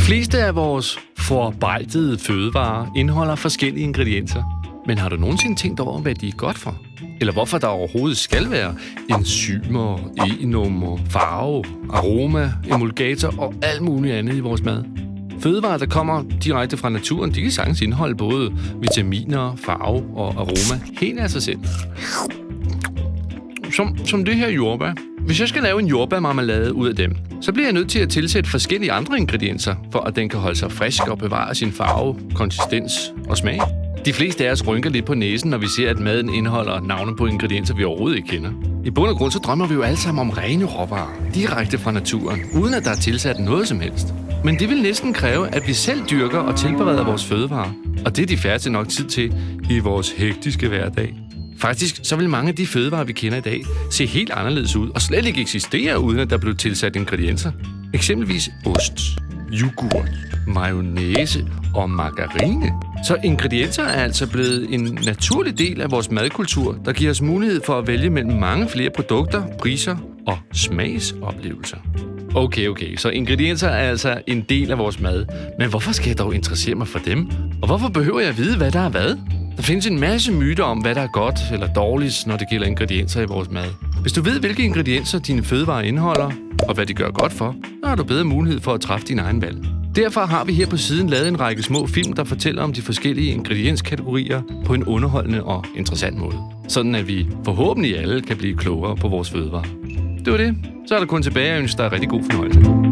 fleste af vores forarbejdede fødevarer indeholder forskellige ingredienser. Men har du nogensinde tænkt over, hvad de er godt for? Eller hvorfor der overhovedet skal være enzymer, e-nummer, farve, aroma, emulgator og alt muligt andet i vores mad? Fødevarer, der kommer direkte fra naturen, de kan sagtens indeholde både vitaminer, farve og aroma helt af sig selv. Som det her jordbær. Hvis jeg skal lave en jordbærmarmelade ud af dem, så bliver jeg nødt til at tilsætte forskellige andre ingredienser, for at den kan holde sig frisk og bevare sin farve, konsistens og smag. De fleste af os rynker lidt på næsen, når vi ser, at maden indeholder navne på ingredienser, vi overhovedet ikke kender. I bund og grund så drømmer vi jo alle sammen om rene råvarer, direkte fra naturen, uden at der er tilsat noget som helst. Men det vil næsten kræve, at vi selv dyrker og tilbereder vores fødevarer. Og det er de færreste nok tid til i vores hektiske hverdag. Faktisk så vil mange af de fødevarer, vi kender i dag, se helt anderledes ud og slet ikke eksistere, uden at der blev tilsat ingredienser. Eksempelvis ost, yoghurt, mayonnaise og margarine. Så ingredienser er altså blevet en naturlig del af vores madkultur, der giver os mulighed for at vælge mellem mange flere produkter, priser og smagsoplevelser. Okay, så ingredienser er altså en del af vores mad. Men hvorfor skal jeg dog interessere mig for dem? Og hvorfor behøver jeg at vide, hvad der er hvad? Der findes en masse myter om, hvad der er godt eller dårligt, når det gælder ingredienser i vores mad. Hvis du ved, hvilke ingredienser dine fødevarer indeholder, og hvad de gør godt for, så har du bedre mulighed for at træffe din egen valg. Derfor har vi her på siden lavet en række små film, der fortæller om de forskellige ingredienskategorier på en underholdende og interessant måde. Sådan at vi forhåbentlig alle kan blive klogere på vores fødevarer. Det var det. Så er der kun tilbage at ønske dig rigtig god fornøjelse.